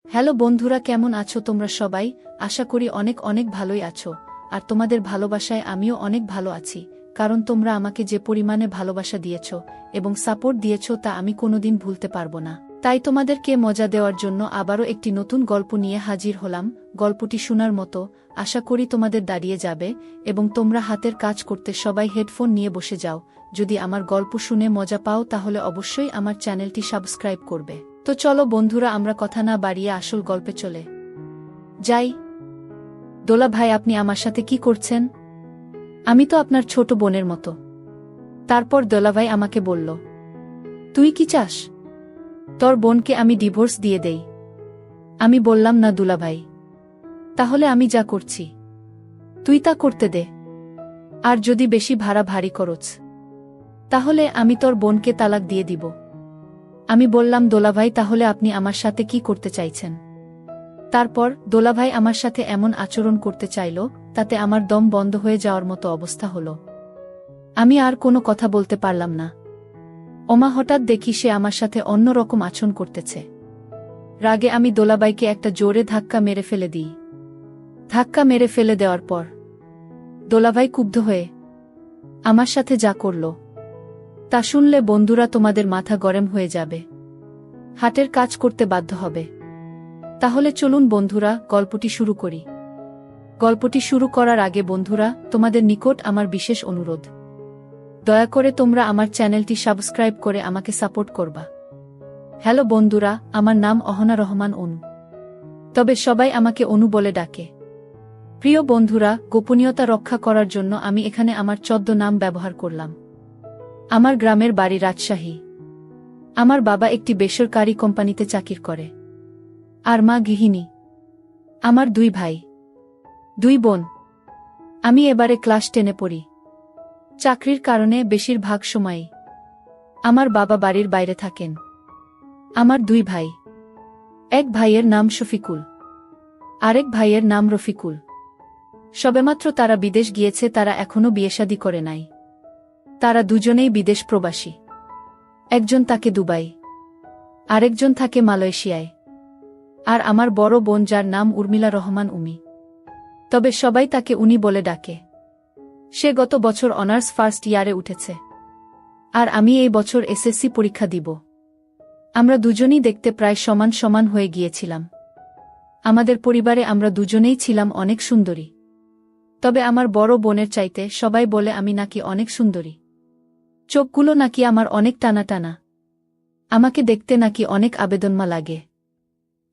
Hello বন্ধুরা, কেমন আছো তোমরা সবাই? আশা করি অনেক অনেক ভালোই আছো। আর তোমাদের ভালোবাসায় আমিও অনেক ভালো আছি, কারণ তোমরা আমাকে যে পরিমাণে ভালোবাসা দিয়েছ এবং সাপোর্ট দিয়েছ তা আমি কোনোদিন ভুলতে পারবো না। তাই তোমাদেরকে মজা দেওয়ার জন্য আবারও একটি নতুন গল্প নিয়ে হাজির হলাম। গল্পটি শোনার মতো, আশা করি তোমাদের দাঁড়িয়ে যাবে এবং তোমরা হাতের কাজ করতে সবাই হেডফোন নিয়ে বসে যাও। যদি আমার গল্প শুনে মজা পাও তাহলে অবশ্যই আমার চ্যানেলটি সাবস্ক্রাইব করবে। তো চলো বন্ধুরা, আমরা কথা না বাড়িয়ে আসল গল্পে চলে যাই। দোলা ভাই, আপনি আমার সাথে কি করছেন? আমি তো আপনার ছোট বোনের মতো। তারপর দোলা ভাই আমাকে বলল, তুই কি চাস তোর বোনকে আমি ডিভোর্স দিয়ে দেই? আমি বললাম, না দুলা ভাই, তাহলে আমি যা করছি তুই তা করতে দে। আর যদি বেশি ভাড়া ভারী করছ তাহলে আমি তোর বোনকে তালাক দিয়ে দিব। আমি বললাম, দোলাভাই, তাহলে আপনি আমার সাথে কি করতে চাইছেন? তারপর দোলাভাই আমার সাথে এমন আচরণ করতে চাইল, তাতে আমার দম বন্ধ হয়ে যাওয়ার মতো অবস্থা হলো। আমি আর কোনো কথা বলতে পারলাম না। ওমা, হঠাৎ দেখি সে আমার সাথে অন্য রকম আচরণ করতেছে। রাগে আমি দোলাভাইকে একটা জোরে ধাক্কা মেরে ফেলে দিই। ধাক্কা মেরে ফেলে দেওয়ার পর দোলাভাই ক্ষুব্ধ হয়ে আমার সাথে যা করল তা শুনলে বন্ধুরা তোমাদের মাথা গরম হয়ে যাবে, হাটের কাজ করতে বাধ্য হবে। তাহলে চলুন বন্ধুরা, গল্পটি শুরু করি। গল্পটি শুরু করার আগে বন্ধুরা, তোমাদের নিকট আমার বিশেষ অনুরোধ, দয়া করে তোমরা আমার চ্যানেলটি সাবস্ক্রাইব করে আমাকে সাপোর্ট করবা। হ্যালো বন্ধুরা, আমার নাম অহনা রহমান অনু, তবে সবাই আমাকে অনু বলে ডাকে। প্রিয় বন্ধুরা, গোপনীয়তা রক্ষা করার জন্য আমি এখানে আমার নাম ব্যবহার করলাম। আমার গ্রামের বাড়ি রাজশাহী। আমার বাবা একটি বেসরকারি কোম্পানিতে চাকরি করে, আর মা গৃহিণী। আমার 2 ভাই 2 বোন। আমি এবারে ক্লাস 10-এ পড়ি। চাকরির কারণে বেশিরভাগ সময়ই আমার বাবা বাড়ির বাইরে থাকেন। আমার 2 ভাই, এক ভাইয়ের নাম শফিকুল, আরেক ভাইয়ের নাম রফিকুল। সবেমাত্র তারা বিদেশ গিয়েছে, তারা এখনো বিয়েশাদী করে নাই। তারা দুজনেই বিদেশ প্রবাসী। একজন থাকে দুবাই, আরেকজন থাকে মালয়েশিয়ায়। আর আমার বড় বোন, যার নাম উর্মিলা রহমান উমি, তবে সবাই তাকে উনি বলে ডাকে। সে গত বছর অনার্স ফার্স্ট ইয়ারে উঠেছে, আর আমি এই বছর এসএসসি পরীক্ষা দিব। আমরা দুজনেই দেখতে প্রায় সমান সমান হয়ে গিয়েছিলাম। আমাদের পরিবারে আমরা দুজনেই ছিলাম অনেক সুন্দরী, তবে আমার বড় বোনের চাইতে সবাই বলে আমি নাকি অনেক সুন্দরী। চোখগুলো নাকি আমার অনেক টানা টানা, আমাকে দেখতে নাকি অনেক আবেদনমা লাগে।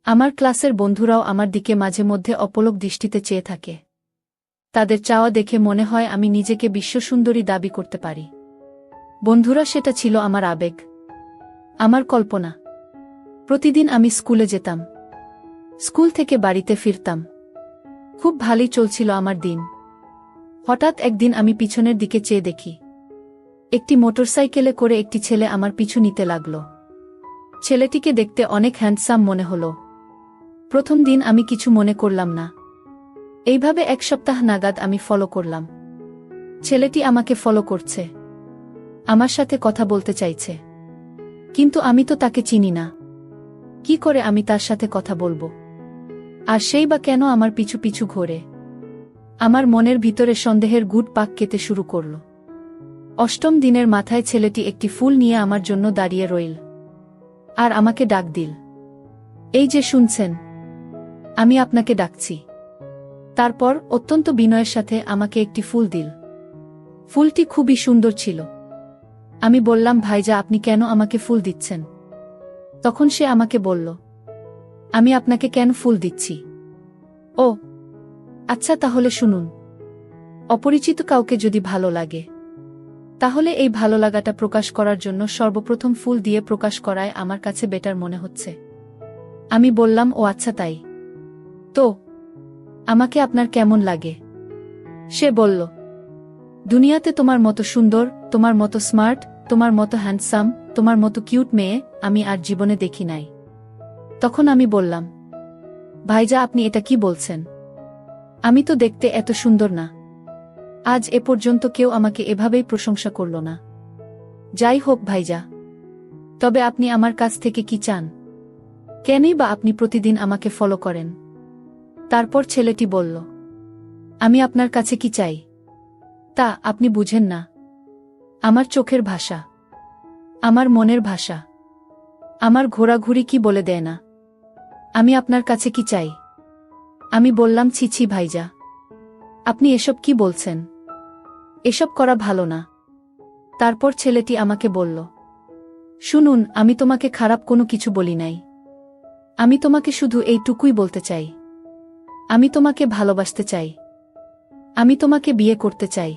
আমার ক্লাসের বন্ধুরাও আমার দিকে মাঝে মধ্যে অপলক দৃষ্টিতে চেয়ে থাকে। তাদের চাওয়া দেখে মনে হয় আমি নিজেকে বিশ্বসুন্দরী দাবি করতে পারি। বন্ধুরা, সেটা ছিল আমার আবেগ, আমার কল্পনা। প্রতিদিন আমি স্কুলে যেতাম, স্কুল থেকে বাড়িতে ফিরতাম। খুব ভালোই চলছিল আমার দিন। হঠাৎ একদিন আমি পিছনের দিকে চেয়ে দেখি, একটি মোটরসাইকেলে করে একটি ছেলে আমার পিছু নিতে লাগল। ছেলেটিকে দেখতে অনেক হ্যান্ডসাম মনে হলো। প্রথম দিন আমি কিছু মনে করলাম না। এইভাবে 1 সপ্তাহ নাগাদ আমি ফলো করলাম। ছেলেটি আমাকে ফলো করছে, আমার সাথে কথা বলতে চাইছে, কিন্তু আমি তো তাকে চিনি না। কি করে আমি তার সাথে কথা বলবো? আর সেই বা কেন আমার পিছু পিছু ঘোরে? আমার মনের ভিতরে সন্দেহের গুড় পাক খেতে শুরু করল। 8ম দিনের মাথায় ছেলেটি একটি ফুল নিয়ে আমার জন্য দাঁড়িয়ে রইল, আর আমাকে ডাক দিল, এই যে শুনছেন, আমি আপনাকে ডাকছি। তারপর অত্যন্ত বিনয়ের সাথে আমাকে একটি ফুল দিল। ফুলটি খুবই সুন্দর ছিল। আমি বললাম, ভাইজা, আপনি কেন আমাকে ফুল দিচ্ছেন? তখন সে আমাকে বলল, আমি আপনাকে কেন ফুল দিচ্ছি? ও আচ্ছা, তাহলে শুনুন। অপরিচিত কাউকে যদি ভালো লাগে, তাহলে এই ভালো লাগাটা প্রকাশ করার জন্য সর্বপ্রথম ফুল দিয়ে প্রকাশ করায় আমার কাছে বেটার মনে হচ্ছে। আমি বললাম, ও আচ্ছা, তাই তো আমাকে আপনার কেমন লাগে? সে বলল, দুনিয়াতে তোমার মতো সুন্দর, তোমার মতো স্মার্ট, তোমার মতো হ্যান্ডসাম, তোমার মতো কিউট মেয়ে আমি আর জীবনে দেখি নাই। তখন আমি বললাম, ভাইজা, আপনি এটা কি বলছেন? আমি তো দেখতে এত সুন্দর না। আজ এ পর্যন্ত কেউ আমাকে এভাবেই প্রশংসা করল না। যাই হোক ভাইজা, তবে আপনি আমার কাছ থেকে কি চান? কেনই বা আপনি প্রতিদিন আমাকে ফলো করেন? তারপর ছেলেটি বলল, আমি আপনার কাছে কি চাই তা আপনি বুঝেন না। আমার চোখের ভাষা, আমার মনের ভাষা, আমার ঘোরাঘুরি কি বলে দেয় না আমি আপনার কাছে কি চাই? আমি বললাম, ছি ছি ভাইজা, আপনি এসব কি বলছেন? এসব করা ভালো না। তারপর ছেলেটি আমাকে বলল, শুনুন, আমি তোমাকে খারাপ কোনো কিছু বলি নাই। আমি তোমাকে শুধু এইটুকুই বলতে চাই, আমি তোমাকে ভালোবাসতে চাই, আমি তোমাকে বিয়ে করতে চাই।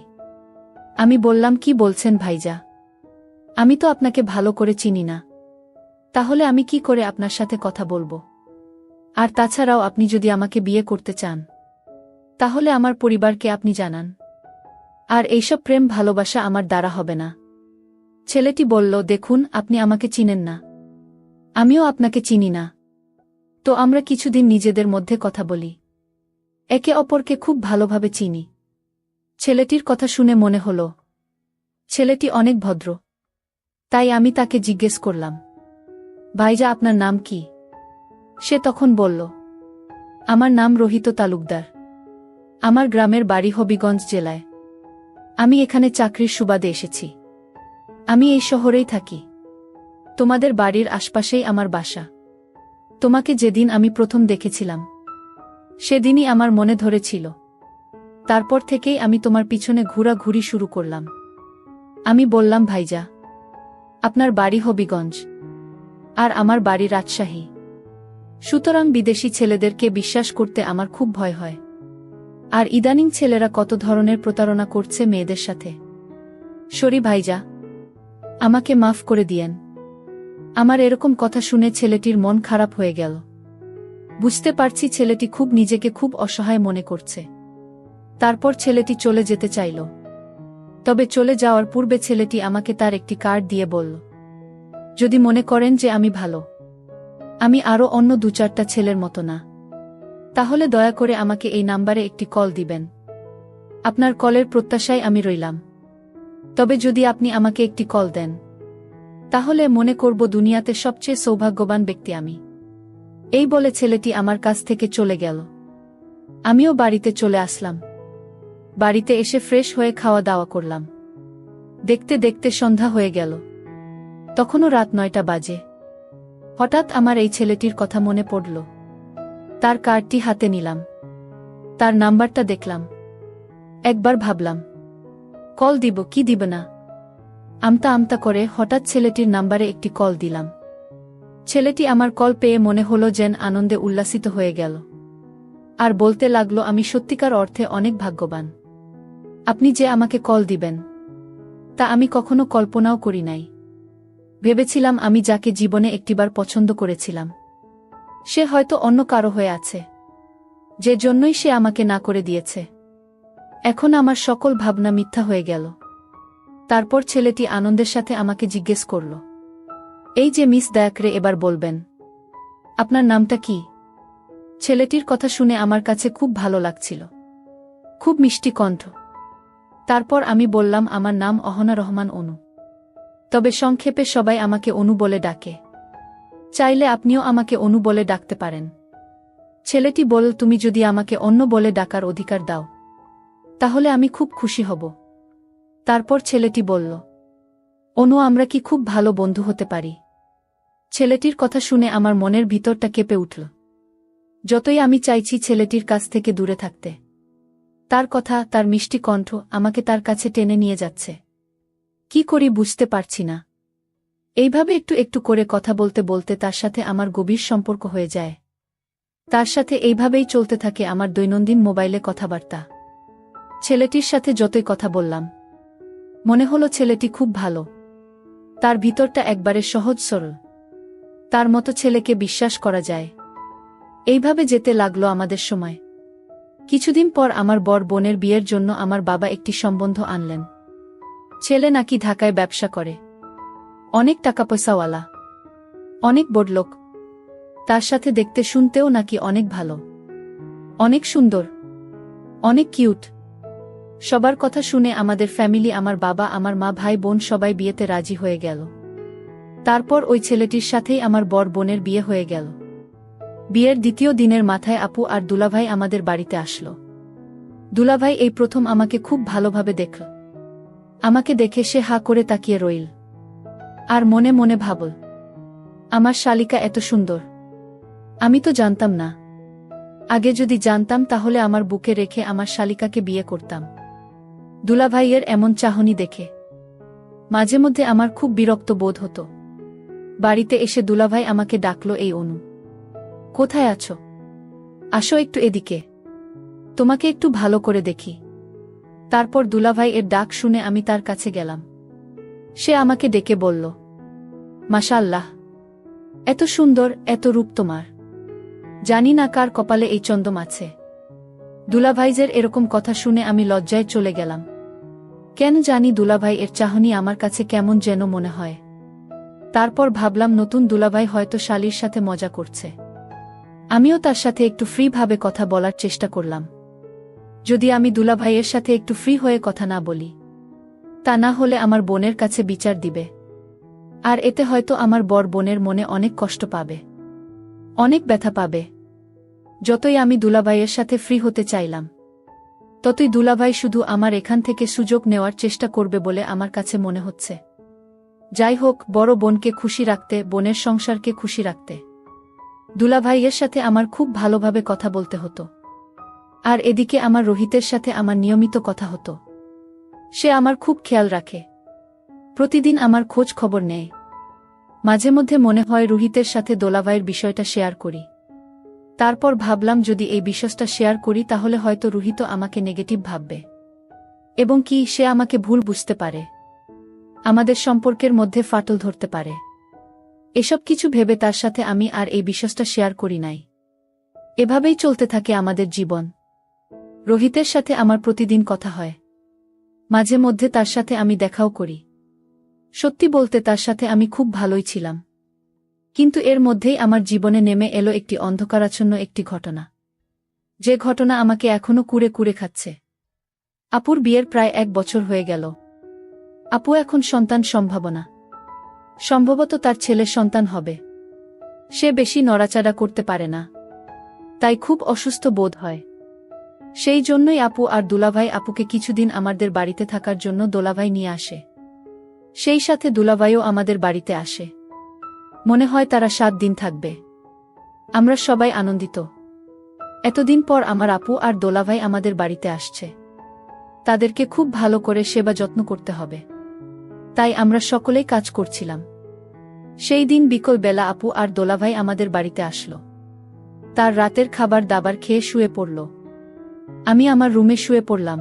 আমি বললাম, কি বলছেন ভাইজা? আমি তো আপনাকে ভালো করে চিনি না, তাহলে আমি কি করে আপনার সাথে কথা বলবো? আর তাছাড়াও আপনি যদি আমাকে বিয়ে করতে চান, তাহলে আমার পরিবারকে আপনি জানান। আর এইসব প্রেম ভালোবাসা আমার দ্বারা হবে না। ছেলেটি বলল, দেখুন, আপনি আমাকে চিনেন না, আমিও আপনাকে চিনি না, তো আমরা কিছুদিন নিজেদের মধ্যে কথা বলি, একে অপরকে খুব ভালোভাবে চিনি। ছেলেটির কথা শুনে মনে হল ছেলেটি অনেক ভদ্র, তাই আমি তাকে জিজ্ঞেস করলাম, ভাইজা, আপনার নাম কি? সে তখন বলল, আমার নাম রোহিত তালুকদার, আমার গ্রামের বাড়ি হবিগঞ্জ জেলায়, আমি এখানে চাকরির সুবাদে এসেছি, আমি এই শহরেই থাকি, তোমাদের বাড়ির আশপাশেই আমার বাসা। তোমাকে যেদিন আমি প্রথম দেখেছিলাম সেদিনই আমার মনে ধরেছিল, তারপর থেকেই আমি তোমার পিছনে ঘোরাঘুরি শুরু করলাম। আমি বললাম, ভাইজা, আপনার বাড়ি হবিগঞ্জ আর আমার বাড়ি রাজশাহী, সুতরাং বিদেশি ছেলেদেরকে বিশ্বাস করতে আমার খুব ভয় হয়। আর ইদানিং ছেলেরা কত ধরনের প্রতারণা করছে মেয়েদের সাথে। সরি ভাইজা, আমাকে মাফ করে দিয়েন। আমার এরকম কথা শুনে ছেলেটির মন খারাপ হয়ে গেল। বুঝতে পারছি ছেলেটি খুব নিজেকে খুব অসহায় মনে করছে। তারপর ছেলেটি চলে যেতে চাইল, তবে চলে যাওয়ার পূর্বে ছেলেটি আমাকে তার একটি কার্ড দিয়ে বলল, যদি মনে করেন যে আমি ভালো, আমি আরও অন্য 2-4টা ছেলের মতো না, তাহলে দয়া করে আমাকে এই নাম্বারে একটি কল দিবেন। আপনার কলের প্রত্যাশায় আমি রইলাম। তবে যদি আপনি আমাকে একটি কল দেন, তাহলে মনে করব দুনিয়াতে সবচেয়ে সৌভাগ্যবান ব্যক্তি আমি। এই বলে ছেলেটি আমার কাছ থেকে চলে গেল। আমিও বাড়িতে চলে আসলাম। বাড়িতে এসে ফ্রেশ হয়ে খাওয়া দাওয়া করলাম। দেখতে দেখতে সন্ধ্যা হয়ে গেল, তখনও রাত 9টা বাজে। হঠাৎ আমার এই ছেলেটির কথা মনে পড়ল। তার কার্ডটি হাতে নিলাম, তার নাম্বারটা দেখলাম। একবার ভাবলাম, কল দিব কি দিব না। আমতা আমতা করে হঠাৎ ছেলেটির নাম্বারে একটি কল দিলাম। ছেলেটি আমার কল পেয়ে মনে হলো যেন আনন্দে উল্লাসিত হয়ে গেল, আর বলতে লাগলো, আমি সত্যিকার অর্থে অনেক ভাগ্যবান। আপনি যে আমাকে কল দিবেন তা আমি কখনো কল্পনাও করি নাই। ভেবেছিলাম আমি যাকে জীবনে একটিবার পছন্দ করেছিলাম সে হয়তো অন্য কারো হয়ে আছে, যে জন্যই সে আমাকে না করে দিয়েছে। এখন আমার সকল ভাবনা মিথ্যা হয়ে গেল। তারপর ছেলেটি আনন্দের সাথে আমাকে জিজ্ঞেস করল, এই যে মিস দয়াকরে, এবার বলবেন আপনার নামটা কি? ছেলেটির কথা শুনে আমার কাছে খুব ভালো লাগছিল, খুব মিষ্টি কণ্ঠ। তারপর আমি বললাম, আমার নাম অহনা রহমান অনু, তবে সংক্ষেপে সবাই আমাকে অনু বলে ডাকে। চাইলে আপনিও আমাকে অনু বলে ডাকতে পারেন। ছেলেটি বলল, তুমি যদি আমাকে অন্য বলে ডাকার অধিকার দাও, তাহলে আমি খুব খুশি হব। তারপর ছেলেটি বলল, অনু, আমরা কি খুব ভালো বন্ধু হতে পারি? ছেলেটির কথা শুনে আমার মনের ভিতরটা কেঁপে উঠল। যতই আমি চাইছি ছেলেটির কাছ থেকে দূরে থাকতে, তার কথা, তার মিষ্টি কণ্ঠ আমাকে তার কাছে টেনে নিয়ে যাচ্ছে। কি করি বুঝতে পারছি না। এইভাবে একটু একটু করে কথা বলতে বলতে তার সাথে আমার গভীর সম্পর্ক হয়ে যায়। তার সাথে এইভাবেই চলতে থাকে আমার দৈনন্দিন মোবাইলে কথাবার্তা। ছেলেটির সাথে যতই কথা বললাম, মনে হলো ছেলেটি খুব ভালো। তার ভিতরটা একবারে সহজ সরল, তার মতো ছেলেকে বিশ্বাস করা যায়। এইভাবে যেতে লাগলো আমাদের সময়। কিছুদিন পর আমার বড় বোনের বিয়ের জন্য আমার বাবা একটি সম্বন্ধ আনলেন। ছেলে নাকি ঢাকায় ব্যবসা করে, অনেক টাকা পয়সাওয়ালা, অনেক বড়লোক। তার সাথে দেখতে শুনতেও নাকি অনেক ভালো, অনেক সুন্দর, অনেক কিউট। সবার কথা শুনে আমাদের ফ্যামিলি, আমার বাবা, আমার মা, ভাই বোন সবাই বিয়েতে রাজি হয়ে গেল। তারপর ওই ছেলেটির সাথেই আমার বড় বোনের বিয়ে হয়ে গেল। বিয়ের দ্বিতীয় দিনের মাথায় আপু আর দুলাভাই আমাদের বাড়িতে আসলো। দুলাভাই এই প্রথম আমাকে খুব ভালোভাবে দেখল। আমাকে দেখে সে হা করে তাকিয়ে রইল। আর মনে মনে ভাবল, আমার শালিকা এত সুন্দর, আমি তো জানতাম না। আগে যদি জানতাম তাহলে আমার বুকে রেখে আমার শালিকাকে বিয়ে করতাম। দুলাভাইয়ের এমন চাহনি দেখে মাঝে মধ্যে আমার খুব বিরক্ত বোধ হতো। বাড়িতে এসে দুলাভাই আমাকে ডাকলো, এই অনু, কোথায় আছো? আসো একটু এদিকে, তোমাকে একটু ভালো করে দেখি। তারপর দুলাভাই এর ডাক শুনে আমি তার কাছে গেলাম। সে আমাকে ডেকে বলল, মাশাআল্লাহ, এত সুন্দর, এত রূপ তোমার। জানি না কার কপালে এই চন্দম আছে। দুলাভাইজের এরকম কথা শুনে আমি লজ্জায় চলে গেলাম। কেন জানি দুলাভাই এর চাহনি আমার কাছে কেমন যেন মনে হয়। তারপর ভাবলাম নতুন দুলাভাই হয়তো শালির সাথে মজা করছে। আমিও তার সাথে একটু ফ্রি ভাবে কথা বলার চেষ্টা করলাম। যদি আমি দুলাভাইয়ের সাথে একটু ফ্রি হয়ে কথা না বলি, তা না হলে আমার বোনের কাছে বিচার দিবে। আর এতে হয়তো আমার বর বোনের মনে অনেক কষ্ট পাবে, অনেক ব্যথা পাবে। যতই আমি দুলাভাইয়ের সাথে ফ্রি হতে চাইলাম, ততই দুলাভাই শুধু আমার এখান থেকে সুযোগ নেওয়ার চেষ্টা করবে বলে আমার কাছে মনে হচ্ছে। যাই হোক, বড় বোনকে খুশি রাখতে, বোনের সংসারকে খুশি রাখতে দুলাভাইয়ের সাথে আমার খুব ভালোভাবে কথা বলতে হতো। আর এদিকে আমার রোহিতের সাথে আমার নিয়মিত কথা হতো। সে আমার খুব খেয়াল রাখে, প্রতিদিন আমার খোঁজ খবর নেয়। মাঝে মধ্যে মনে হয় রোহিতের সাথে দুলাভাইয়ের বিষয়টা শেয়ার করি। তারপর ভাবলাম যদি এই বিষয়টা শেয়ার করি তাহলে হয়তো রোহিত আমাকে নেগেটিভ ভাববে, এবং কি সে আমাকে ভুল বুঝতে পারে, আমাদের সম্পর্কের মধ্যে ফাটল ধরতে পারে। এসব কিছু ভেবে তার সাথে আমি আর এই বিষয়টা শেয়ার করি নাই। এভাবেই চলতে থাকে আমাদের জীবন। রোহিতের সাথে আমার প্রতিদিন কথা হয়, মাঝে মধ্যে তার সাথে আমি দেখাও করি। সত্যি বলতে তার সাথে আমি খুব ভালোই ছিলাম। কিন্তু এর মধ্যেই আমার জীবনে নেমে এলো একটি অন্ধকারাচ্ছন্ন একটি ঘটনা, যে ঘটনা আমাকে এখনো কুরে কুরে খাচ্ছে। আপুর বিয়ের প্রায় 1 বছর হয়ে গেল। আপু এখন সন্তান সম্ভাবনা, সম্ভবত তার ছেলে সন্তান হবে। সে বেশি নড়াচড়া করতে পারে না, তাই খুব অসুস্থ বোধ হয়। সেই জন্যই আপু আর দুলাভাই আপুকে কিছুদিন আমাদের বাড়িতে থাকার জন্য দুলাভাই নিয়ে আসে। সেই সাথে দুলাভাইও আমাদের বাড়িতে আসে। মনে হয় তারা 7 দিন থাকবে। আমরা সবাই আনন্দিত। এতদিন পর আমার আপু আর দুলাভাই আমাদের বাড়িতে আসছে। তাদেরকে খুব ভালো করে সেবা যত্ন করতে হবে, তাই আমরা সকলেই কাজ করছিলাম। সেই দিন বিকেল বেলা আপু আর দুলাভাই আমাদের বাড়িতে আসলো। তার রাতের খাবার দাবার খেয়ে শুয়ে পড়ল। আমি আমার রুমে শুয়ে পড়লাম।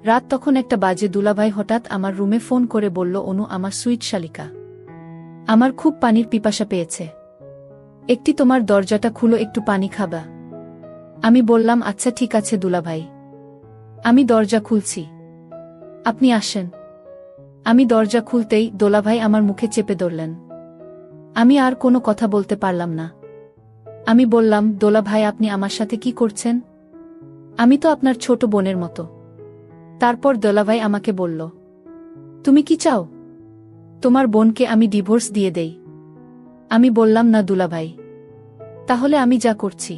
রাত তখন 1টা বাজে। দুলাভাই হঠাৎ আমার রুমে ফোন করে বলল, অনু, আমার সুইট শালিকা, আমার খুব পানির পিপাসা পেয়েছে, একটি তোমার দরজাটা খুলো, একটু পানি খাবা। আমি বললাম, আচ্ছা ঠিক আছে দুলাভাই, আমি দরজা খুলছি, আপনি আসেন। আমি দরজা খুলতেই দুলাভাই আমার মুখে চেপে ধরলেন। আমি আর কোনো কথা বলতে পারলাম না। আমি বললাম, দুলাভাই, আপনি আমার সাথে কি করছেন? আমি তো আপনার ছোট বোনের মতো। তারপর দুলাভাই আমাকে বলল, তুমি কি চাও তোমার বোনকে আমি ডিভোর্স দিয়ে দেই? আমি বললাম, না দুলাভাই, তাহলে আমি যা করছি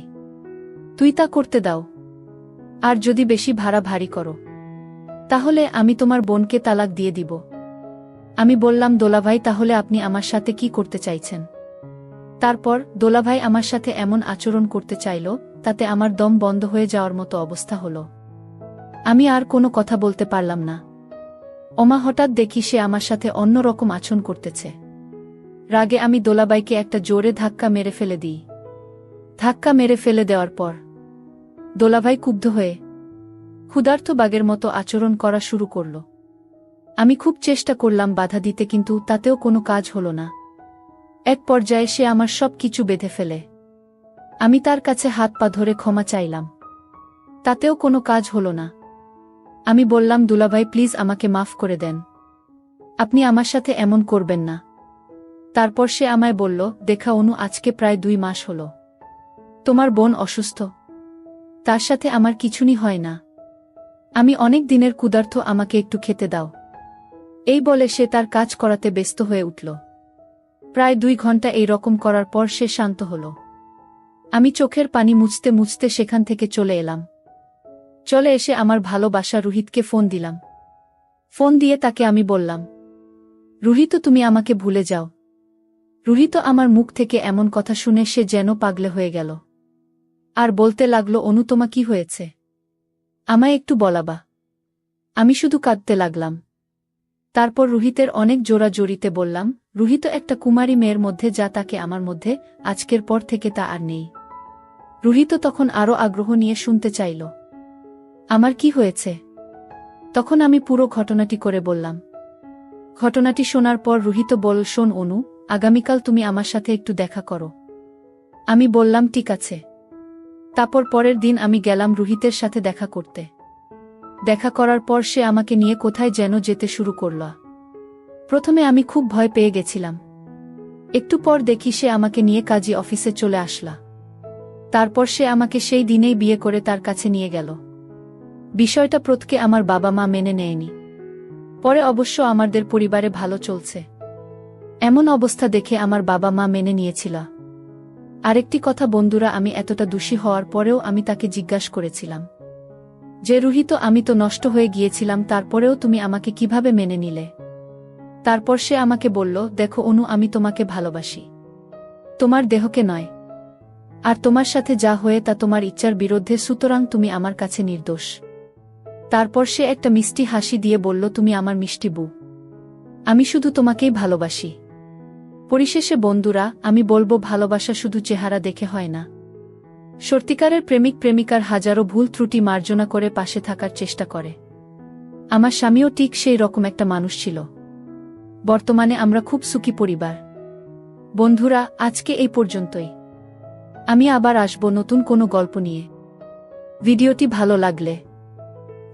তুই তা করতে দাও। আর যদি বেশি ভাড়া ভারী করো তাহলে আমি তোমার বোনকে তালাক দিয়ে দিব। আমি বললাম, দুলাভাই, তাহলে আপনি আমার সাথে কি করতে চাইছেন? তারপর দুলাভাই আমার সাথে এমন আচরণ করতে চাইল, তাতে আমার দম বন্ধ হয়ে যাওয়ার মতো অবস্থা হলো। আমি আর কোনো কথা বলতে পারলাম না। ওমা, হঠাৎ দেখি সে আমার সাথে অন্য রকম আচরণ করতেছে। রাগে আমি দুলাভাইকে একটা জোরে ধাক্কা মেরে ফেলে দিই। ধাক্কা মেরে ফেলে দেওয়ার পর দুলাভাই ক্ষুব্ধ হয়ে ক্ষুধার্ত বাঘের মতো আচরণ করা শুরু করল। আমি খুব চেষ্টা করলাম বাধা দিতে, কিন্তু তাতেও কোনো কাজ হলো না। এক পর্যায়ে সে আমার সব কিছু বেঁধে ফেলে। আমি তার কাছে হাত পা ধরে ক্ষমা চাইলাম, তাতেও কোনো কাজ হলো না। আমি বললাম, দুলাভাই, প্লিজ আমাকে মাফ করে দেন, আপনি আমার সাথে এমন করবেন না। তারপর সে আমায় বলল, দেখা অনু, আজকে প্রায় 2 মাস হলো তোমার বোন অসুস্থ, তার সাথে আমার কিছুই হয় না। আমি অনেক দিনের ক্ষুধার্ত, আমাকে একটু খেতে দাও। এই বলে সে তার কাজ করাতে ব্যস্ত হয়ে উঠল। প্রায় 2 ঘন্টা এই রকম করার পর সে শান্ত হল। আমি চোখের পানি মুছতে মুছতে সেখান থেকে চলে এলাম। চলে এসে আমার ভালোবাসা রুহিতকে ফোন দিলাম। ফোন দিয়ে তাকে আমি বললাম, রুহিত, তুমি আমাকে ভুলে যাও। রুহিত আমার মুখ থেকে এমন কথা শুনে সে যেন পাগলে হয়ে গেল। আর বলতে লাগলো, অনু, তোমার কি হয়েছে? আমায় একটু বলাবা। আমি শুধু কাঁদতে লাগলাম। তারপর রুহিতের অনেক জোরাজোরিতে বললাম, রুহিত একটা কুমারী মেয়ের মধ্যে যা তাকে আমার মধ্যে, আজকের পর থেকে তা আর নেই। রুহিত তখন আরও আগ্রহ নিয়ে শুনতে চাইল, আমার কি হয়েছে? তখন আমি পুরো ঘটনাটি করে বললাম। ঘটনাটি শোনার পর রুহিত বলল, শোন অনু, আগামীকাল তুমি আমার সাথে একটু দেখা করো। আমি বললাম, ঠিক আছে। তারপর পরের দিন আমি গেলাম রুহিতের সাথে দেখা করতে। দেখা করার পর সে আমাকে নিয়ে কোথায় যেন যেতে শুরু করল। প্রথমে আমি খুব ভয় পেয়ে গেছিলাম। একটু পর দেখি সে আমাকে নিয়ে কাজী অফিসে চলে আসলা। তারপর সে আমাকে সেই দিনেই বিয়ে করে তার কাছে নিয়ে গেল। বিষয়টা প্রথমে আমার বাবা মা মেনে নেয়নি। পরে অবশ্য আমাদের পরিবারে ভালো চলছে। এমন অবস্থা দেখে আমার বাবা মা মেনে নিয়েছিল। আরেকটি কথা বন্ধুরা, আমি এতটা দোষী হওয়ার পরেও আমি তাকে জিজ্ঞাসা করেছিলাম যে, রুহিত, আমি তো নষ্ট হয়ে গিয়েছিলাম, তারপরেও তুমি আমাকে কিভাবে মেনে নিলে? তারপর সে আমাকে বলল, দেখো অনু, আমি তোমাকে ভালোবাসি, তোমার দেহকে নয়। আর তোমার সাথে যা হয়ে তা তোমার ইচ্ছার বিরুদ্ধে, সুতরাং তুমি আমার কাছে নির্দোষ। তারপর সে একটা মিষ্টি হাসি দিয়ে বলল, তুমি আমার মিষ্টি বউ, আমি শুধু তোমাকেই ভালোবাসি। পরিশেষে বন্ধুরা, আমি বলবো, ভালোবাসা শুধু চেহারা দেখে হয় না। সত্যিকারের প্রেমিক প্রেমিকার হাজারো ভুল ত্রুটি মার্জনা করে পাশে থাকার চেষ্টা করে। আমার স্বামীও ঠিক সেই রকম একটা মানুষ ছিল। বর্তমানে আমরা খুব সুখী পরিবার। বন্ধুরা, আজকে এই পর্যন্তই। আমি আবার আসব নতুন কোনো গল্প নিয়ে। ভিডিওটি ভালো লাগলে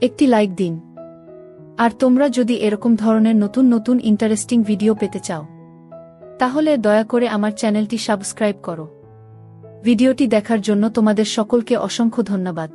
একটি লাইক দিন। আর তোমরা যদি এরকম ধরনের নতুন নতুন ইন্টারেস্টিং ভিডিও পেতে চাও, তাহলে দয়া করে আমার চ্যানেলটি সাবস্ক্রাইব করো। ভিডিওটি দেখার জন্য তোমাদের সকলকে অসংখ্য ধন্যবাদ।